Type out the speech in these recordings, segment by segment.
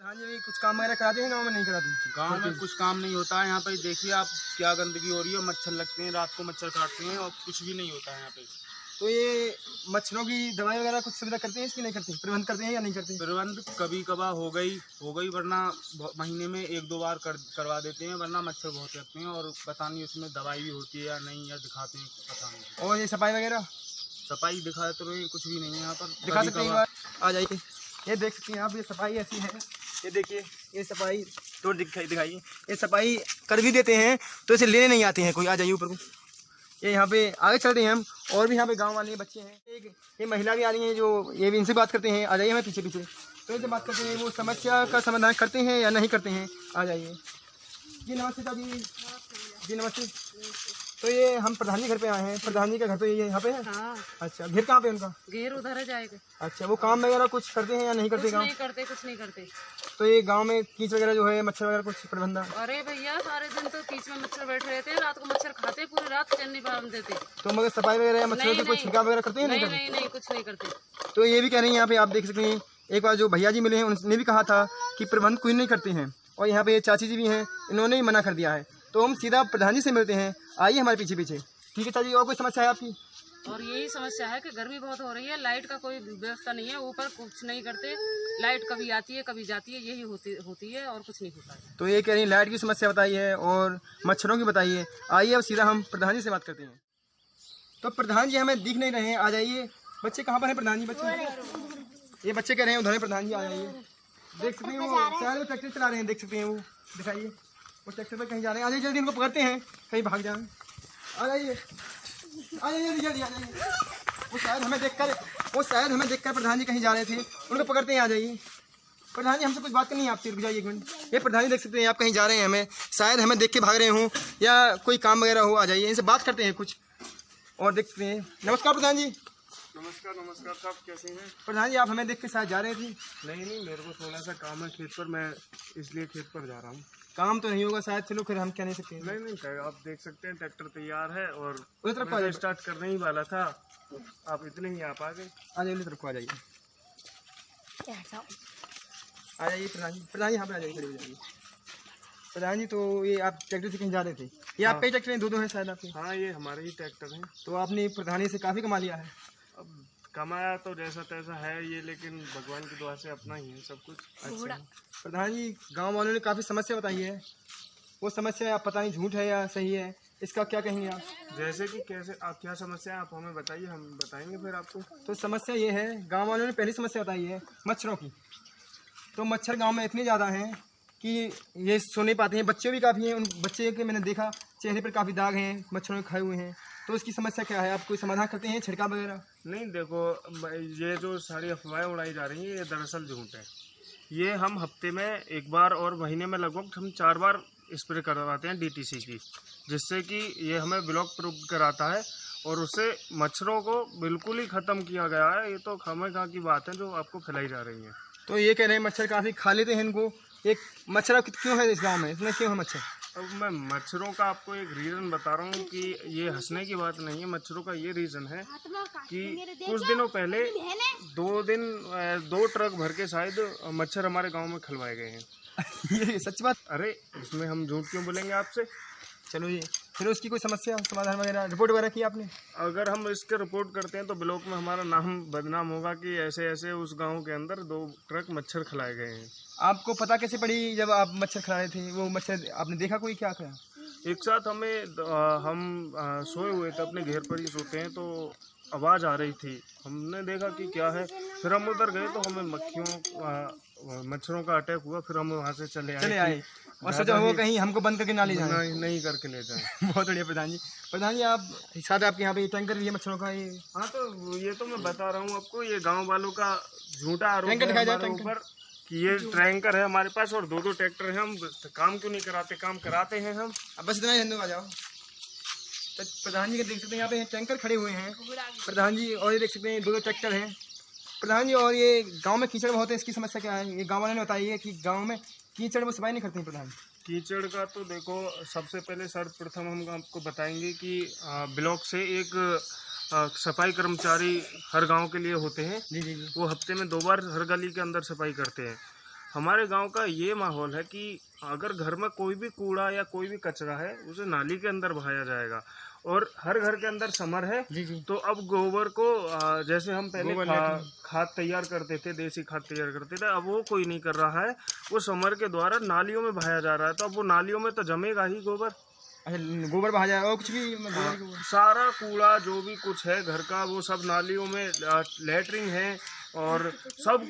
प्रधान जी कुछ काम वगैरह कराते हैं गाँव में, नहीं कराते? गांव में कुछ काम नहीं होता है। यहाँ पे देखिए आप क्या गंदगी हो रही है, मच्छर लगते हैं, रात को मच्छर काटते हैं और कुछ भी नहीं होता है यहाँ पे। तो ये मच्छरों की दवाई वगैरह कुछ सुविधा करते हैं इसकी, नहीं करते? प्रबंध करते हैं या नहीं करते? प्रबंध कभी कभार हो गई, वरना महीने में 1-2 बार करवा देते हैं, वरना मच्छर बहुत लगते हैं और पता नहीं उसमें दवाई भी होती है या नहीं, या दिखाते हैं पता नहीं। और ये सफाई वगैरह? सफाई दिखा तो रहे, कुछ भी नहीं है यहाँ पर। दिखा सकते हैं, आ जाइए। ये देख सकते हैं आप, ये सफाई ऐसी है, ये देखिए ये सफाई तो दिखाइए। ये सफाई कर भी देते हैं तो इसे लेने नहीं आते हैं कोई। आ जाइए ऊपर को। ये यहाँ पे आगे चल रहे हैं हम, और भी यहाँ पे गांव वाले बच्चे हैं, एक ये महिला भी आ रही हैं जो ये भी इनसे बात करते हैं। आ जाइए हमें पीछे पीछे। तो इनसे बात करते हैं वो समस्या का समाधान करते हैं या नहीं करते हैं। आ जाइए जी। नमस्ते साहब जी, नमस्ते। तो ये हम प्रधान जी घर पे आए हैं। प्रधान जी का घर तो ये यहाँ पे है? हाँ। अच्छा, घर कहाँ पे उनका? घेर उधर है जाएगा। अच्छा, वो काम वगैरह कुछ करते हैं या नहीं करते? कुछ नहीं करते, कुछ नहीं करते। तो ये गांव में कीच वगैरह जो है, मच्छर वगैरह कुछ प्रबंध? अरे भैया सारे दिन तो कीच में मच्छर बैठे रहते हैं, रात को मच्छर खाते, पूरी रात चैन नहीं पान देते। तो मगर सफाई वगैरह या मच्छरों की कोई छिड़काव वगैरह करते हैं? नहीं, कुछ नहीं करते। तो ये भी कह रहे हैं, यहाँ पे आप देख सकते हैं, एक बार जो भैया जी मिले हैं उन्होंने भी कहा था कि प्रबंध कोई नहीं करते हैं, और यहाँ पे चाची जी भी हैं, इन्होंने ही मना कर दिया है। तो हम सीधा प्रधान जी से मिलते हैं। आइए हमारे पीछे पीछे। ठीक है चाची, और कोई समस्या है आपकी? और यही समस्या है कि गर्मी बहुत हो रही है, लाइट का कोई व्यवस्था नहीं है, ऊपर कुछ नहीं करते, लाइट कभी आती है कभी जाती है, यही होती है और कुछ नहीं होता है। तो ये कह रही है लाइट की समस्या बताइए और मच्छरों की बताइए। आइए अब सीधा हम प्रधान जी से बात करते हैं। तो प्रधान जी हमें दिख नहीं रहे हैं, आ जाइए। बच्चे कहाँ पर हैं प्रधान जी? बच्चे, ये बच्चे कह रहे हैं उधर है प्रधान जी, आ जाइए। देख सकते हैं वो शायद वो ट्रैक्टर चला रहे हैं, देख सकते हैं वो, दिखाइए वो ट्रैक्टर पर कहीं जा रहे हैं। आ जाइए जल्दी, इनको पकड़ते हैं, कहीं भाग जाए। आ जाइए, आ जाइए जल्दी आ जाइए। वो शायद हमें देखकर प्रधान जी कहीं जा रहे थे, उनको पकड़ते हैं। आ जाइए प्रधान जी, हमसे कुछ बात करनी है आपसे, रुक जाइए 1 मिनट। ये प्रधान जी देख सकते हैं आप कहीं जा रहे हैं, शायद हमें देख के भाग रहे हों या कोई काम वगैरह हो। आ जाइए, इनसे बात करते हैं कुछ और देखते हैं। नमस्कार प्रधान जी। नमस्कार साहब, कैसे हैं? प्रधान जी आप हमें देख के शायद जा रहे थे? नहीं, मेरे को थोड़ा सा काम है खेत पर, मैं इसलिए खेत पर जा रहा हूँ। काम तो नहीं होगा शायद, चलो फिर हम कह नहीं सकते। नहीं, आप देख सकते हैं ट्रैक्टर तैयार है और उधर तरफ आ जाइए। स्टार्ट करने ही वाला था, आप इतने ही आप आ गए। आ जाइए, तरफ को आ जाइए। आ जाइए प्रधान जी यहाँ पे आ जाइए, खड़े हो जाइए। प्रधान जी तो ये आप ट्रैक्टर से कहीं जा रहे थे? ये आपका ही ट्रैक्टर है? 2 हैं शायद आपके? हाँ, ये हमारे ही ट्रैक्टर हैं। तो आपने प्रधान जी से काफ़ी कमा लिया है। अब कमाया तो जैसा तैसा है ये, लेकिन भगवान की दुआ से अपना ही है सब कुछ। अच्छा प्रधान जी, गांव वालों ने काफ़ी समस्या बताई है, वो समस्या आप पता नहीं झूठ है या सही है, इसका क्या कहेंगे आप? जैसे कि कैसे, आप क्या समस्या है आप हमें बताइए, हम बताएंगे फिर आपको। तो समस्या ये है, गांव वालों ने पहली समस्या बताई है मच्छरों की। तो मच्छर गांव में इतने ज़्यादा हैं कि ये सो नहीं पाते हैं। बच्चे भी काफ़ी हैं, उन बच्चे के मैंने देखा चेहरे पर काफ़ी दाग हैं, मच्छरों के खाए हुए हैं। तो इसकी समस्या क्या है? आप कोई समाधान करते हैं, छिड़काव वगैरह? नहीं, देखो ये जो सारी अफवाहें उड़ाई जा रही हैं ये दरअसल झूठ है। ये हम हफ्ते में 1 बार और महीने में लगभग हम 4 बार स्प्रे करवाते हैं DTC की, जिससे कि ये हमें ब्लॉक प्रूफ कराता है और उससे मच्छरों को बिल्कुल ही ख़त्म किया गया है। ये तो खामखा की बात है जो आपको फैलाई जा रही है। तो ये कह रहे हैं मच्छर काफ़ी खा लेते हैं इनको। एक मच्छर क्यों है इस गाँव में, इसमें क्यों है मच्छर? अब मैं मच्छरों का आपको एक रीज़न बता रहा हूँ कि ये हंसने की बात नहीं है। मच्छरों का ये रीज़न है कि कुछ दिनों पहले 2 ट्रक भर के शायद मच्छर हमारे गांव में खिलवाए गए हैं। ये सच बात? अरे इसमें हम झूठ क्यों बोलेंगे आपसे। चलो ये फिर उसकी कोई समस्या समाधान वगैरह रिपोर्ट वगैरह की आपने? अगर हम इसके रिपोर्ट करते हैं तो ब्लॉक में हमारा नाम बदनाम होगा कि ऐसे ऐसे उस गांव के अंदर 2 ट्रक मच्छर खिलाए गए हैं। आपको पता कैसे पड़ी जब आप मच्छर खिला रहे थे? वो मच्छर आपने देखा कोई क्या था? एक साथ हम सोए हुए थे, अपने घेर पर ही सोते हैं, तो आवाज़ आ रही थी, हमने देखा कि क्या है, फिर हम उधर गए तो हमें मच्छरों का अटैक हुआ। फिर हम वहाँ से चले आए और सोचा वो कहीं हमको बंद करके ना ले जाए। नहीं करके ले जाए। बहुत बढ़िया प्रधान जी आप साथ आपके यहाँ पे टैंकर भी है मच्छरों का? ये हाँ, तो ये तो मैं बता रहा हूँ आपको, ये गांव वालों का झूठा आरोप है हमारे ऊपर कि ये टैंकर है हमारे पास और 2 ट्रैक्टर हैं। हम काम क्यों नहीं कराते? काम कराते हैं हम। अब बस इतना ही, धन्यवाद। आ जाओ। तो प्रधान जी के देख सकते हैं यहाँ पे टैंकर खड़े हुए हैं प्रधान जी, और ये देख सकते हैं 2 ट्रैक्टर हैं प्रधान जी। और ये गांव में कीचड़ बहुत है, इसकी समस्या क्या है? ये गांव वालों ने बताई है कि गांव में कीचड़ वो सफाई नहीं करते हैं प्रधान। कीचड़ का तो देखो, सबसे पहले सर्वप्रथम हम आपको बताएंगे कि ब्लॉक से एक सफाई कर्मचारी हर गांव के लिए होते हैं। जी। वो हफ्ते में 2 बार हर गली के अंदर सफाई करते हैं। हमारे गांव का ये माहौल है कि अगर घर में कोई भी कूड़ा या कोई भी कचरा है उसे नाली के अंदर बहाया जाएगा। और हर घर के अंदर समर है। जी जी। तो अब गोबर को जैसे हम पहले खाद तैयार करते थे, देसी खाद तैयार करते थे, अब वो कोई नहीं कर रहा है। वो समर के द्वारा नालियों में बहाया जा रहा है। तो अब वो नालियों में तो जमेगा ही गोबर। अच्छा, गोबर बहा जाएगा और कुछ भी सारा कूड़ा जो भी कुछ है घर का वो सब नालियों में, लेटरिन है और सब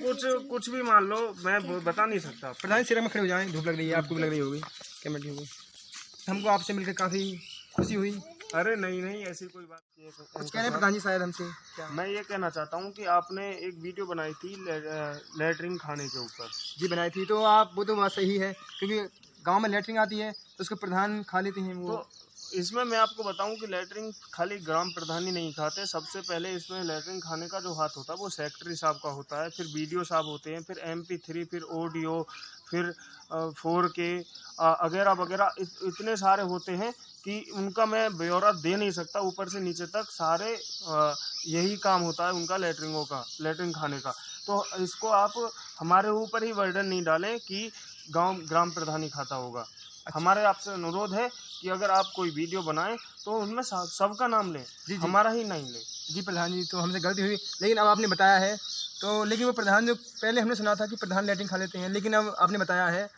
कुछ भी मान लो, मैं बता नहीं सकता। प्रधान सिर में खड़े हो जाएं, धूप लग रही है, आपको भी लग रही होगी, कैमरा ठीक होगी। हमको आपसे मिलकर काफ़ी खुशी हुई। अरे नहीं, ऐसी कोई बात नहीं है। कुछ कह रहे हैं प्रधान जी शायद हमसे क्या? मैं ये कहना चाहता हूँ कि आपने एक वीडियो बनाई थी लेटरिन खाने के ऊपर। जी बनाई थी, तो आप वो तो बात सही है, क्योंकि गांव में लेटरिन आती है तो उसको प्रधान खा लेते हैं वो। तो इसमें मैं आपको बताऊं कि लेटरिन खाली ग्राम प्रधान ही नहीं खाते। सबसे पहले इसमें लेटरिन खाने का जो हाथ होता है वो सेक्रेटरी साहब का होता है, फिर BDO साहब होते हैं, फिर MP3, फिर ODO, फिर 4K वगैरह वगैरह इतने सारे होते हैं कि उनका मैं ब्यौरा दे नहीं सकता। ऊपर से नीचे तक सारे यही काम होता है उनका, लेटरिन खाने का। तो इसको आप हमारे ऊपर ही बर्डन नहीं डालें कि ग्राम प्रधान ही खाता होगा। हमारे आपसे अनुरोध है कि अगर आप कोई वीडियो बनाएं तो उनमें सबका नाम लें, हमारा ही नहीं लें। जी प्रधान जी, तो हमसे गलती हुई, लेकिन अब आपने बताया है तो। लेकिन वो प्रधान जो पहले हमने सुना था कि प्रधान लेटरिन खा लेते हैं, लेकिन अब आपने बताया है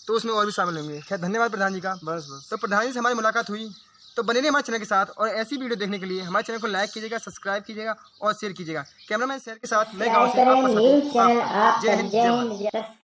तो उसमें और भी शामिल होंगे। खैर धन्यवाद प्रधान जी का। बस। तो प्रधान जी से हमारी मुलाकात हुई। तो बने रहिए हमारे चैनल के साथ, और ऐसी वीडियो देखने के लिए हमारे चैनल को लाइक कीजिएगा, सब्सक्राइब कीजिएगा और शेयर कीजिएगा। कैमरामैन शेयर के साथ मैं गाँव से आपका साथी। जय हिंद, जय भारत।